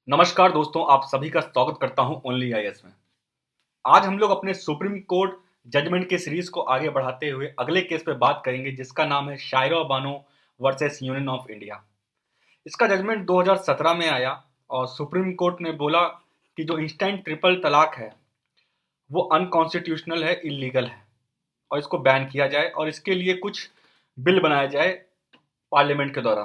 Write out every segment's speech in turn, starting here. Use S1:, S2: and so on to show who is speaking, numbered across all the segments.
S1: नमस्कार दोस्तों, आप सभी का स्वागत करता हूं ओनली आईएएस में। आज हम लोग अपने सुप्रीम कोर्ट जजमेंट के सीरीज को आगे बढ़ाते हुए अगले केस पे बात करेंगे, जिसका नाम है Shayara Bano versus union of India. इसका जजमेंट 2017 में आया और सुप्रीम कोर्ट ने बोला कि जो इंस्टेंट ट्रिपल तलाक है वो अनकॉन्स्टिट्यूशनल है, इलीगल है और इसको बैन किया जाए और इसके लिए कुछ बिल बनाया जाए पार्लियामेंट के द्वारा।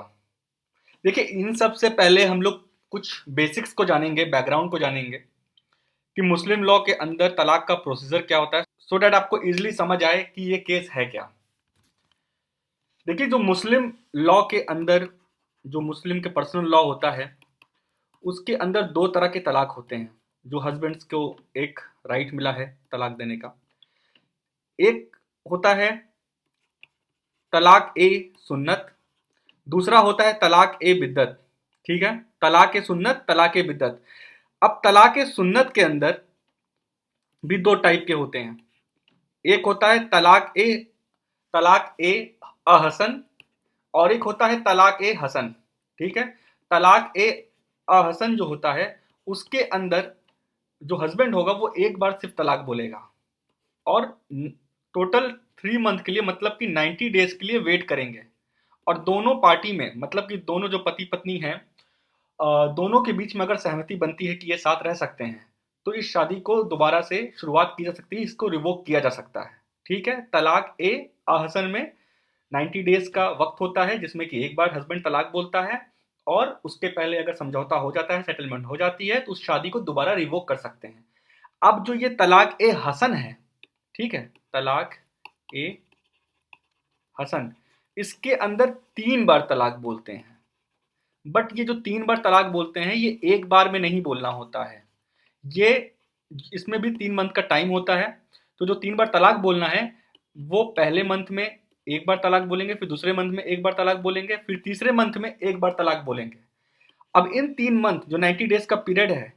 S1: देखिए, इन सब से पहले हम लोग कुछ बेसिक्स को जानेंगे, बैकग्राउंड को जानेंगे कि मुस्लिम लॉ के अंदर तलाक का प्रोसीजर क्या होता है, सो डैट आपको इजीली समझ आए कि ये केस है क्या। देखिए, जो मुस्लिम लॉ के अंदर जो मुस्लिम के पर्सनल लॉ होता है उसके अंदर दो तरह के तलाक होते हैं। जो हस्बैंड्स को एक राइट मिला है तलाक देने का, एक होता है तलाक ए सुन्नत, दूसरा होता है तलाक ए बिद्दत। ठीक है, तलाक ए सुन्नत, तलाक ए बिद्दत। अब तलाक ए सुन्नत के अंदर भी दो टाइप के होते हैं। एक होता है तलाक ए अहसन और एक होता है तलाक ए हसन। ठीक है, तलाक ए अहसन जो होता है उसके अंदर जो हस्बैंड होगा वो एक बार सिर्फ तलाक बोलेगा और टोटल 3 मंथ के लिए, मतलब कि 90 डेज के लिए वेट करेंगे। और दोनों पार्टी में, मतलब कि दोनों जो पति पत्नी हैं, दोनों के बीच में अगर सहमति बनती है कि ये साथ रह सकते हैं तो इस शादी को दोबारा से शुरुआत की जा सकती है, इसको रिवोक किया जा सकता है। ठीक है, तलाक ए आहसन में 90 डेज का वक्त होता है जिसमें कि एक बार हस्बैंड तलाक बोलता है और उसके पहले अगर समझौता हो जाता है, सेटलमेंट हो जाती है, तो उस शादी को दोबारा रिवोक कर सकते हैं। अब जो ये तलाक ए हसन है, ठीक है, तलाक ए हसन, इसके अंदर 3 बार तलाक बोलते हैं। बट ये जो 3 बार तलाक बोलते हैं ये एक बार में नहीं बोलना होता है, ये इसमें भी 3 मंथ का टाइम होता है। तो जो 3 बार तलाक बोलना है वो पहले मंथ में एक बार तलाक बोलेंगे, फिर दूसरे मंथ में एक बार तलाक बोलेंगे, फिर तीसरे मंथ में एक बार तलाक बोलेंगे। अब इन 3 मंथ जो 90 डेज का पीरियड है,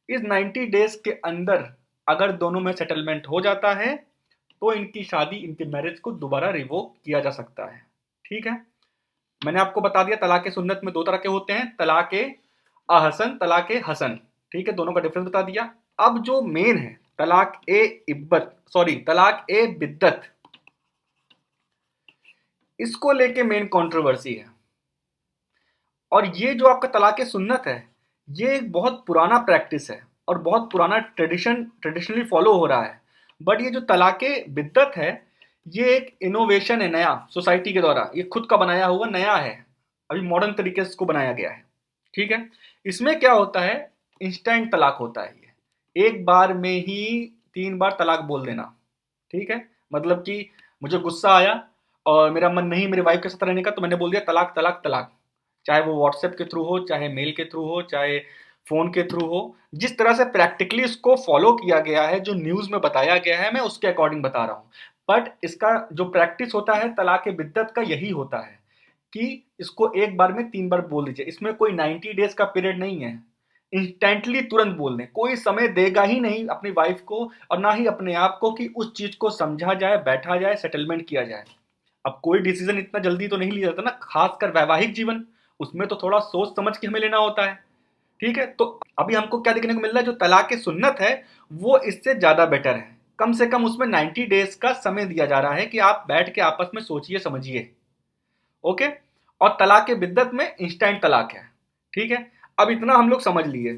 S1: इस 90 डेज के अंदर अगर दोनों में सेटलमेंट हो जाता है तो इनकी शादी, इनके मैरिज को दोबारा रिवोक किया जा सकता है। ठीक है, मैंने आपको बता दिया तलाक सुन्नत में दो तरह के होते हैं, तलाक अहसन, तलाक हसन। ठीक है, दोनों का डिफरेंस बता दिया। अब जो मेन है तलाक ए बिद्दत, इसको लेके मेन कंट्रोवर्सी है। और ये जो आपका तलाक सुन्नत है ये एक बहुत पुराना प्रैक्टिस है और बहुत पुराना ट्रेडिशनली फॉलो हो रहा है। बट ये जो तलाक बिद्दत है ये एक इनोवेशन है, नया, सोसाइटी के द्वारा ये खुद का बनाया हुआ नया है, अभी मॉडर्न तरीके से इसको बनाया गया है। ठीक है, इसमें क्या होता है, इंस्टेंट तलाक होता है, ये एक बार में ही 3 बार तलाक बोल देना। ठीक है, मतलब कि मुझे गुस्सा आया और मेरा मन नहीं मेरे वाइफ के साथ रहने का, तो मैंने बोल दिया तलाक तलाक तलाक। चाहे वो व्हाट्सएप के थ्रू हो, चाहे मेल के थ्रू हो, चाहे फोन के थ्रू हो, जिस तरह से प्रैक्टिकली इसको फॉलो किया गया है, जो न्यूज में बताया गया है, मैं उसके अकॉर्डिंग बता रहा हूँ। बट इसका जो प्रैक्टिस होता है तलाक बिद्दत का यही होता है कि इसको एक बार में 3 बार बोल दीजिए। इसमें कोई 90 डेज का पीरियड नहीं है, इंस्टेंटली तुरंत बोल दें, कोई समय देगा ही नहीं अपनी वाइफ को और ना ही अपने आप को कि उस चीज को समझा जाए, बैठा जाए, सेटलमेंट किया जाए। अब कोई डिसीजन इतना जल्दी तो नहीं लिया जाता ना, खासकर वैवाहिक जीवन, उसमें तो थोड़ा सोच समझ के हमें लेना होता है। ठीक है, तो अभी हमको क्या देखने को मिल रहा है, जो तलाक सुन्नत है वो इससे ज्यादा बेटर है। कम से कम उसमें 90 डेज का समय दिया जा रहा है कि आप बैठ के आपस में सोचिए समझिए। ओके, और तलाक बिद्दत में इंस्टेंट तलाक है। ठीक है, अब इतना हम लोग समझ लिए।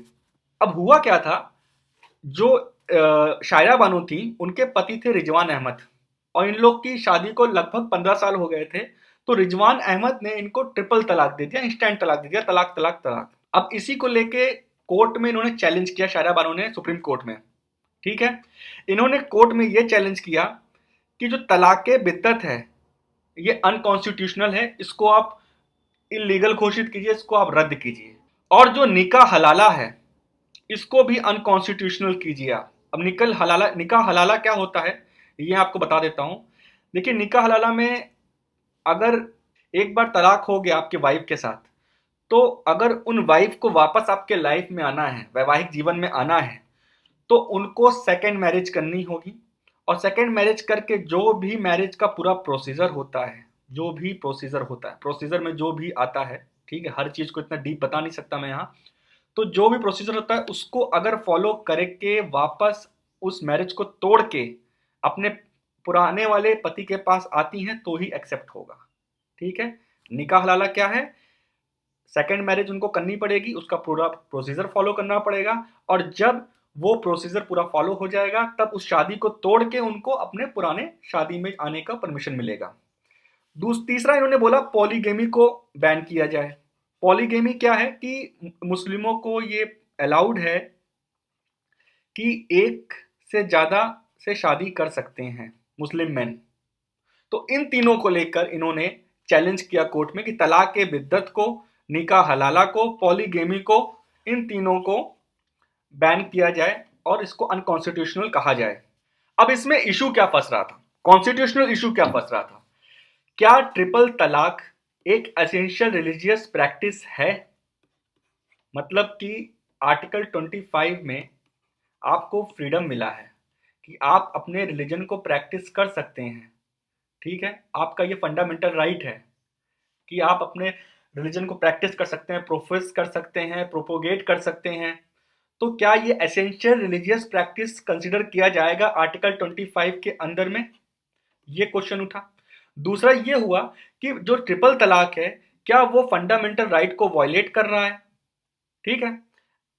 S1: अब हुआ क्या था, जो शायरा बानो थी उनके पति थे रिजवान अहमद और इन लोग की शादी को लगभग 15 साल हो गए थे। तो रिजवान अहमद ने इनको ट्रिपल तलाक दे दिया, इंस्टेंट तलाक दे दिया, तलाक तलाक तलाक। अब इसी को लेके कोर्ट में इन्होंने चैलेंज किया, शायरा बानो ने, सुप्रीम कोर्ट में। ठीक है, इन्होंने कोर्ट में यह चैलेंज किया कि जो तलाक बिद्दत है ये अनकॉन्स्टिट्यूशनल है, इसको आप इलीगल घोषित कीजिए, इसको आप रद्द कीजिए। और जो निकाह हलाला है इसको भी अनकॉन्स्टिट्यूशनल कीजिए आप। अब निकाह हलाला क्या होता है ये आपको बता देता हूं। देखिए, निकाह हलाला में अगर एक बार तलाक हो गया आपके वाइफ के साथ, तो अगर उन वाइफ को वापस आपके लाइफ में आना है, वैवाहिक जीवन में आना है, तो उनको सेकेंड मैरिज करनी होगी। और सेकेंड मैरिज करके जो भी मैरिज का पूरा प्रोसीजर होता है, जो भी प्रोसीजर होता है, प्रोसीजर में जो भी आता है, ठीक है, हर चीज को इतना डीप बता नहीं सकता मैं यहाँ, तो जो भी प्रोसीजर होता है उसको अगर फॉलो करके वापस उस मैरिज को तोड़ के अपने पुराने वाले पति के पास आती हैं तो ही एक्सेप्ट होगा। ठीक है, निकाह हलाला क्या है? सेकंड मैरिज उनको करनी पड़ेगी, उसका पूरा प्रोसीजर फॉलो करना पड़ेगा, और जब वो प्रोसीजर पूरा फॉलो हो जाएगा तब उस शादी को तोड़ के उनको अपने पुराने शादी में आने का परमिशन मिलेगा। तीसरा इन्होंने बोला पॉलीगेमी को बैन किया जाए। पॉलीगेमी क्या है कि मुस्लिमों को ये अलाउड है कि एक से ज्यादा से शादी कर सकते हैं मुस्लिम मैन। तो इन तीनों को लेकर इन्होंने चैलेंज किया कोर्ट में कि तलाक के बिद्दत को, निकाह हलाला को, पॉलीगेमी को, इन तीनों को बैन किया जाए और इसको अनकॉन्स्टिट्यूशनल कहा जाए। अब इसमें इशू क्या फंस रहा था, कॉन्स्टिट्यूशनल इशू क्या फंस रहा था? क्या ट्रिपल तलाक एक एसेंशियल रिलीजियस प्रैक्टिस है? मतलब कि आर्टिकल 25 में आपको फ्रीडम मिला है कि आप अपने रिलीजन को प्रैक्टिस कर सकते हैं। ठीक है, आपका ये फंडामेंटल राइट है कि आप अपने रिलीजन को प्रैक्टिस कर सकते हैं, प्रोफेस कर सकते हैं, प्रोपोगेट कर सकते हैं। तो क्या ये एसेंशियल रिलीजियस प्रैक्टिस कंसिडर किया जाएगा आर्टिकल 25 के अंदर में? ये क्वेश्चन उठा। दूसरा ये हुआ कि जो ट्रिपल तलाक है क्या वो फंडामेंटल राइट को वायलेट कर रहा है? ठीक है,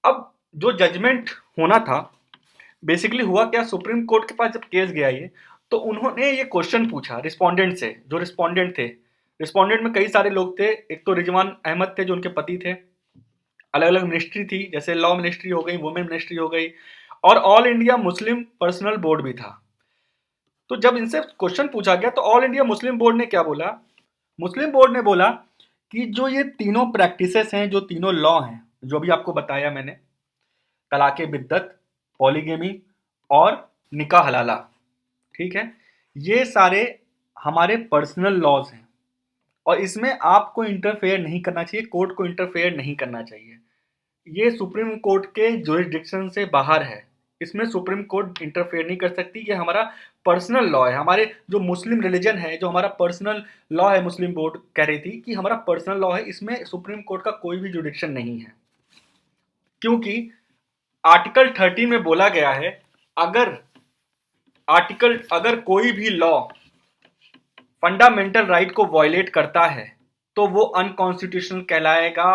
S1: अब जो जजमेंट होना था, बेसिकली हुआ क्या, सुप्रीम कोर्ट के पास जब केस गया ये, तो उन्होंने ये क्वेश्चन पूछा रिस्पोंडेंट से। जो रिस्पोंडेंट थे, रिस्पोंडेंट में कई सारे लोग थे। एक तो रिजवान अहमद थे जो उनके पति थे, अलग अलग मिनिस्ट्री थी, जैसे लॉ मिनिस्ट्री हो गई, वुमेन मिनिस्ट्री हो गई, और all India Muslim personal board भी था। तो जब इनसे क्वेश्चन पूछा गया तो ऑल इंडिया मुस्लिम बोर्ड ने क्या बोला? मुस्लिम बोर्ड ने बोला कि जो ये तीनों प्रैक्टिसेस हैं, जो तीनों लॉ हैं, जो भी आपको बताया मैंने, तलाके बिद्दत, पॉलीगेमी और निकाह हलाला, ठीक है, ये सारे हमारे पर्सनल लॉज हैं और इसमें आपको इंटरफेयर नहीं करना चाहिए, कोर्ट को इंटरफेयर नहीं करना चाहिए। ये सुप्रीम कोर्ट के जुरिसडिक्शन से बाहर है, इसमें सुप्रीम कोर्ट इंटरफेयर नहीं कर सकती। ये हमारा पर्सनल लॉ है, हमारे जो मुस्लिम रिलीजन है, जो हमारा पर्सनल लॉ है। मुस्लिम बोर्ड कह रही थी कि हमारा पर्सनल लॉ है, इसमें सुप्रीम कोर्ट का कोई भी जुरिसडिक्शन नहीं है, क्योंकि आर्टिकल 13 में बोला गया है अगर कोई भी लॉ फंडामेंटल राइट को वायलेट करता है तो वो अनकॉन्स्टिट्यूशनल कहलाएगा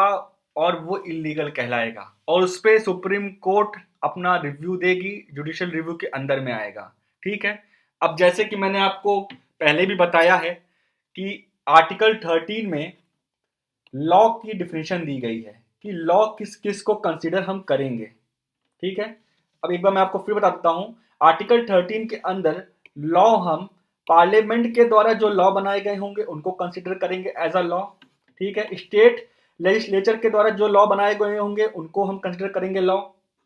S1: और वो इलीगल कहलाएगा, और उस पर सुप्रीम कोर्ट अपना रिव्यू देगी, जुडिशियल रिव्यू के अंदर में आएगा। ठीक है, अब जैसे कि मैंने आपको पहले भी बताया है कि आर्टिकल 13 में लॉ की डिफिनेशन दी गई है कि लॉ किस किस को कंसिडर हम करेंगे। ठीक है, अब एक बार मैं आपको फिर बता देता हूं। आर्टिकल 13 के अंदर लॉ हम पार्लियामेंट के द्वारा जो लॉ बनाए गए होंगे उनको कंसिडर करेंगे एज अ लॉ। ठीक है, स्टेट लेजिस्लेचर के द्वारा जो लॉ बनाए गए होंगे उनको हम कंसिडर करेंगे लॉ।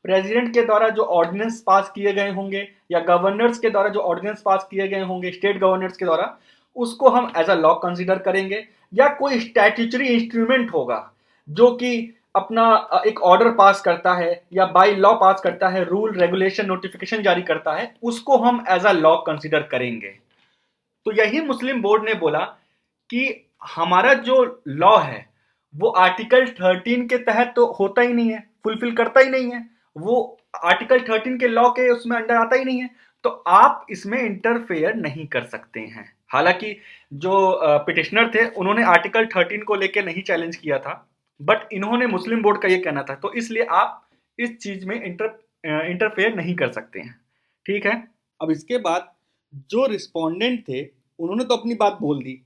S1: प्रेसिडेंट के द्वारा जो ऑर्डिनेंस पास किए गए होंगे या गवर्नर्स के द्वारा जो ऑर्डिनेंस पास किए गए होंगे, स्टेट गवर्नर्स के द्वारा, उसको हम एज अ लॉ कंसिडर करेंगे। या कोई स्टैट्यूटरी इंस्ट्रूमेंट होगा जो कि अपना एक ऑर्डर पास करता है या बाय लॉ पास करता है, रूल रेगुलेशन नोटिफिकेशन जारी करता है, उसको हम एज अ लॉ कंसिडर करेंगे। तो यही मुस्लिम बोर्ड ने बोला कि हमारा जो लॉ है वो आर्टिकल 13 के तहत तो होता ही नहीं है, फुलफिल करता ही नहीं है, वो आर्टिकल 13 के लॉ के उसमें अंडर आता ही नहीं है, तो आप इसमें इंटरफेयर नहीं कर सकते हैं। हालांकि जो पिटिशनर थे उन्होंने आर्टिकल 13 को लेकर नहीं चैलेंज किया था, बट इन्होंने मुस्लिम बोर्ड का ये कहना था, तो इसलिए आप इस चीज में इंटरफेयर नहीं कर सकते हैं। ठीक है, अब इसके बाद जो रिस्पोंडेंट थे उन्होंने तो अपनी बात बोल दी।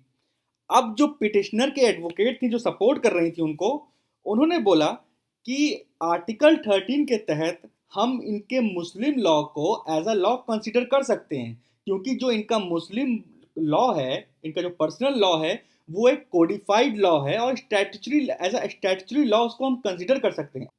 S1: अब जो पिटिशनर के एडवोकेट थी, जो सपोर्ट कर रही थी उनको, उन्होंने बोला कि आर्टिकल 13 के तहत हम इनके मुस्लिम लॉ को एज अ लॉ कंसिडर कर सकते हैं, क्योंकि जो इनका मुस्लिम लॉ है, इनका जो पर्सनल लॉ है, वो एक कोडिफाइड लॉ है और statutory as a statutory law उसको हम कंसिडर कर सकते हैं।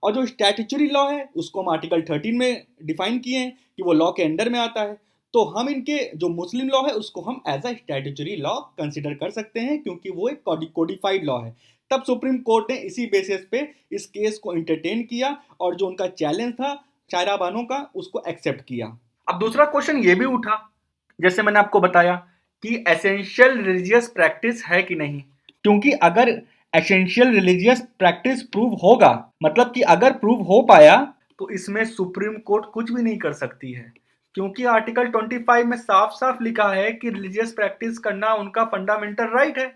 S1: और जो स्टैट्यूटरी लॉ है उसको हम आर्टिकल 13 में डिफाइन किए हैं कि वो लॉ के अंडर में आता है, तो हम इनके जो मुस्लिम लॉ है उसको हम as a statutory law consider कर सकते हैं, क्योंकि वो एक कोडिफाइड लॉ है। तब सुप्रीम कोर्ट ने इसी बेसिस पे इस केस को इंटरटेन किया और जो उनका चैलेंज था शायरा बानो का, उसको एक्सेप्ट किया। अब दूसरा क्वेश्चन ये भी उठा, जैसे मैंने आपको बताया कि एसेंशियल रिलीजियस प्रैक्टिस है कि नहीं, क्योंकि अगर एसेंशियल रिलीजियस प्रैक्टिस प्रूव होगा, मतलब कि अगर प्रूव हो पाया तो इसमें सुप्रीम कोर्ट कुछ भी नहीं कर सकती है, क्योंकि आर्टिकल 25 में साफ साफ लिखा है कि रिलीजियस प्रैक्टिस करना उनका फंडामेंटल राइट है।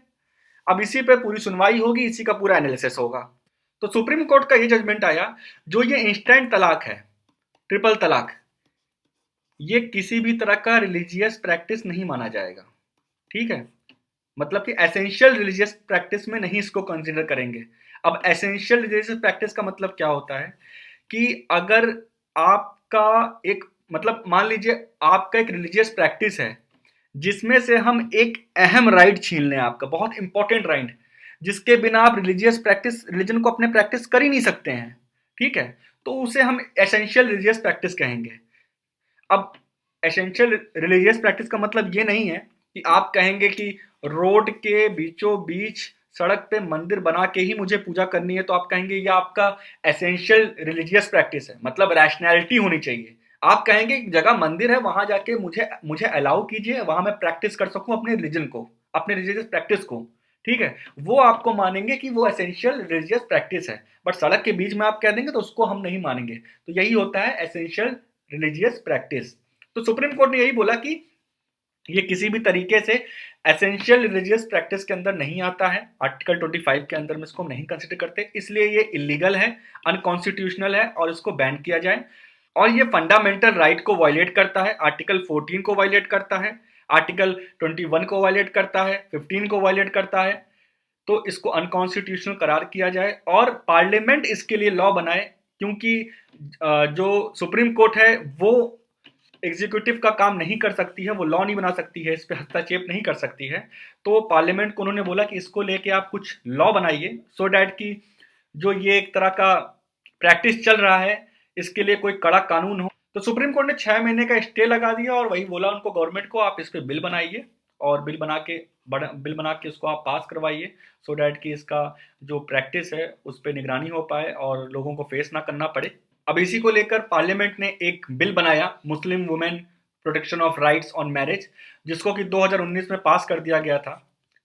S1: अब इसी पे पूरी सुनवाई होगी, इसी का पूरा एनालिसिस होगा। तो सुप्रीम कोर्ट का ये जजमेंट आया, जो ये इंस्टेंट तलाक है, ट्रिपल तलाक, ये किसी भी तरह का रिलीजियस प्रैक्टिस नहीं माना जाएगा। ठीक है, मतलब कि एसेंशियल रिलीजियस प्रैक्टिस में नहीं इसको कंसीडर करेंगे। अब एसेंशियल रिलीजियस प्रैक्टिस का मतलब क्या होता है कि अगर आपका एक, मतलब मान लीजिए आपका एक रिलीजियस प्रैक्टिस है जिसमें से हम एक अहम राइट छीन लें, आपका बहुत इंपॉर्टेंट राइट, जिसके बिना आप रिलीजियस प्रैक्टिस, रिलीजन को अपने प्रैक्टिस कर ही नहीं सकते हैं। ठीक है, तो उसे हम एसेंशियल रिलीजियस प्रैक्टिस कहेंगे। अब एसेंशियल रिलीजियस प्रैक्टिस का मतलब ये नहीं है कि आप कहेंगे कि रोड के बीचों बीच सड़क पे मंदिर बना के ही मुझे पूजा करनी है, तो आप कहेंगे ये आपका एसेंशियल रिलीजियस प्रैक्टिस है, मतलब रैशनैलिटी होनी चाहिए। आप कहेंगे जगह मंदिर है वहां जाके मुझे मुझे अलाउ कीजिए, वहां मैं प्रैक्टिस कर सकूं अपने रिलीजन को, अपने रिलीजियस प्रैक्टिस को। ठीक है, वो आपको मानेंगे कि वो एसेंशियल रिलीजियस प्रैक्टिस है, बट सड़क के बीच में आप कह देंगे तो उसको हम नहीं मानेंगे। तो यही होता है एसेंशियल रिलीजियस प्रैक्टिस। तो सुप्रीम कोर्ट ने यही बोला कि ये किसी भी तरीके से एसेंशियल रिलीजियस प्रैक्टिस के अंदर नहीं आता है, आर्टिकल 25 के अंदर में इसको हम नहीं कंसिडर करते, इसलिए ये इलीगल है, अनकॉन्स्टिट्यूशनल है और इसको बैन किया जाए। और ये फंडामेंटल राइट को वायलेट करता है, आर्टिकल 14 को वायलेट करता है, आर्टिकल 21 को वायलेट करता है, 15 को वायलेट करता है। तो इसको अनकॉन्स्टिट्यूशनल करार किया जाए और पार्लियामेंट इसके लिए लॉ बनाए, क्योंकि जो सुप्रीम कोर्ट है वो एग्जीक्यूटिव का काम नहीं कर सकती है, वो लॉ नहीं बना सकती है, इस पर हस्तक्षेप नहीं कर सकती है। तो पार्लियामेंट को उन्होंने बोला कि इसको लेके आप कुछ लॉ बनाइए, सो डैट कि जो ये एक तरह का प्रैक्टिस चल रहा है इसके लिए कोई कड़ा कानून हो। तो सुप्रीम कोर्ट ने 6 महीने का स्टे लगा दिया और वही बोला उनको, गवर्नमेंट को, आप इस पर बिल बनाइए और बिल बना के उसको आप पास करवाइए, सो डैट कि इसका जो प्रैक्टिस है उस पर निगरानी हो पाए और लोगों को फेस ना करना पड़े। अब इसी को लेकर पार्लियामेंट ने एक बिल बनाया, Muslim women protection of rights on marriage, जिसको कि 2019 में पास कर दिया गया था।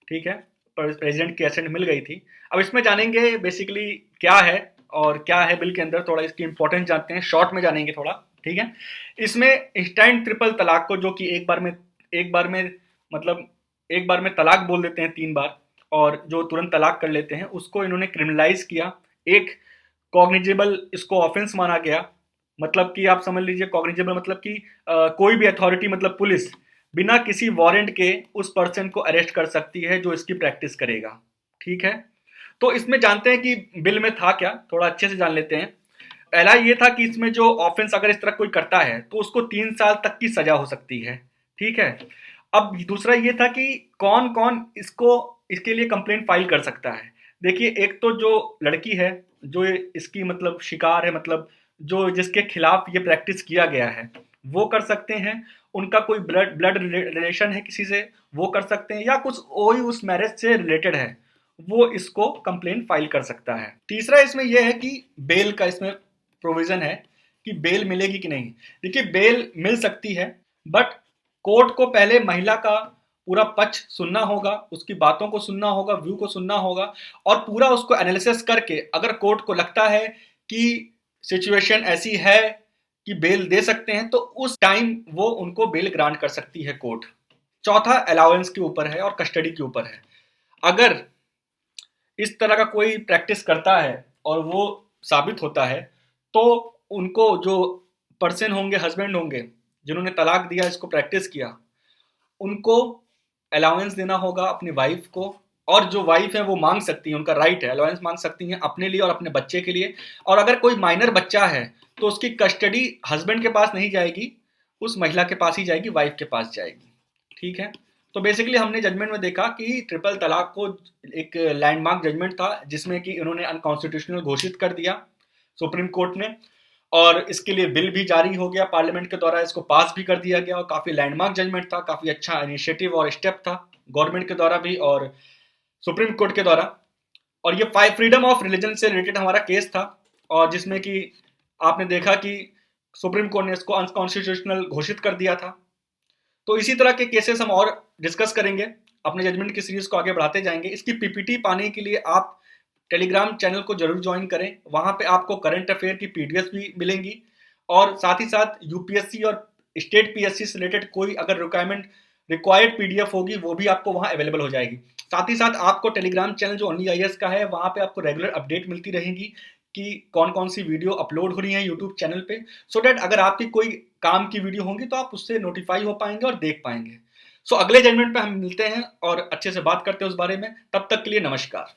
S1: ठीक है, प्रेसिडेंट की एसेंट मिल गई थी। अब इसमें जानेंगे बेसिकली क्या है और क्या है बिल के अंदर, थोड़ा इसकी इंपॉर्टेंस जानते हैं, शॉर्ट में जानेंगे थोड़ा। ठीक है, इसमें इंस्टेंट ट्रिपल तलाक को, जो कि एक बार में मतलब एक बार में तलाक बोल देते हैं 3 बार और जो तुरंत तलाक कर लेते हैं, उसको इन्होंने क्रिमिनलाइज किया। एक कॉग्निजेबल इसको ऑफेंस माना गया, मतलब कि आप समझ लीजिए कॉग्निजेबल मतलब कि कोई भी अथॉरिटी, मतलब पुलिस, बिना किसी वारंट के उस पर्सन को अरेस्ट कर सकती है जो इसकी प्रैक्टिस करेगा। ठीक है, तो इसमें जानते हैं कि बिल में था क्या, थोड़ा अच्छे से जान लेते हैं। पहला ये था कि इसमें जो ऑफेंस अगर इस तरह कोई करता है तो उसको 3 साल तक की सजा हो सकती है। ठीक है, अब दूसरा ये था कि कौन कौन इसके लिए कंप्लेंट फाइल कर सकता है। देखिए, एक तो जो लड़की है, जो इसकी मतलब शिकार है, मतलब जो जिसके खिलाफ ये प्रैक्टिस किया गया है, वो कर सकते हैं। उनका कोई ब्लड ब्लड रिलेशन है किसी से, वो कर सकते हैं, या कुछ कोई उस मैरिज से रिलेटेड है, वो इसको कंप्लेंट फाइल कर सकता है। तीसरा इसमें यह है कि बेल का इसमें प्रोविजन है कि बेल मिलेगी कि नहीं। देखिए, बेल मिल सकती है, बट कोर्ट को पहले महिला का पूरा पक्ष सुनना होगा, उसकी बातों को सुनना होगा, व्यू को सुनना होगा, और पूरा उसको एनालिसिस करके अगर कोर्ट को लगता है कि सिचुएशन ऐसी है कि बेल दे सकते हैं, तो उस टाइम वो उनको बेल ग्रांट कर सकती है कोर्ट। चौथा अलाउंस के ऊपर है और कस्टडी के ऊपर है। अगर इस तरह का कोई प्रैक्टिस करता है और वो साबित होता है, तो उनको जो पर्सन होंगे, हस्बैंड होंगे, जिन्होंने तलाक दिया, इसको प्रैक्टिस किया, उनको अलाउंस देना होगा अपनी वाइफ को। और जो वाइफ है वो मांग सकती है, उनका राइट है, अलाउंस मांग सकती हैं अपने लिए और अपने बच्चे के लिए। और अगर कोई माइनर बच्चा है तो उसकी कस्टडी हस्बैंड के पास नहीं जाएगी, उस महिला के पास ही जाएगी, वाइफ के पास जाएगी। ठीक है, तो बेसिकली हमने जजमेंट में देखा कि ट्रिपल तलाक को एक लैंडमार्क जजमेंट था, जिसमें कि इन्होंने अनकॉन्स्टिट्यूशनल घोषित कर दिया सुप्रीम कोर्ट ने, और इसके लिए बिल भी जारी हो गया पार्लियामेंट के द्वारा, इसको पास भी कर दिया गया, और काफ़ी लैंडमार्क जजमेंट था, काफ़ी अच्छा इनिशिएटिव और स्टेप था गवर्नमेंट के द्वारा भी और सुप्रीम कोर्ट के द्वारा। और ये फ्रीडम ऑफ रिलीजन से रिलेटेड हमारा केस था, और जिसमें कि आपने देखा कि सुप्रीम कोर्ट ने इसको अनकॉन्स्टिट्यूशनल घोषित कर दिया था। तो इसी तरह के केसेस हम और डिस्कस करेंगे, अपने जजमेंट की सीरीज को आगे बढ़ाते जाएंगे। इसकी पीपीटी पाने के लिए आप टेलीग्राम चैनल को जरूर ज्वाइन करें। वहां पे आपको करंट अफेयर की पीडीएफ भी मिलेंगी और साथ ही साथ यूपीएससी और स्टेट पीएससी से रिलेटेड कोई अगर रिक्वायर्ड पीडीएफ होगी वो भी आपको वहां अवेलेबल हो जाएगी। साथ ही साथ आपको टेलीग्राम चैनल जो ओनली आईएएस का है वहां पे आपको रेगुलर अपडेट मिलती रहेंगी कि कौन कौन सी वीडियो अपलोड हो रही है यूट्यूब चैनल पे, सो डैट अगर आपकी कोई काम की वीडियो होंगी तो आप उससे नोटिफाई हो पाएंगे और देख पाएंगे। सो अगले जजमेंट पे हम मिलते हैं और अच्छे से बात करते हैं उस बारे में। तब तक के लिए नमस्कार।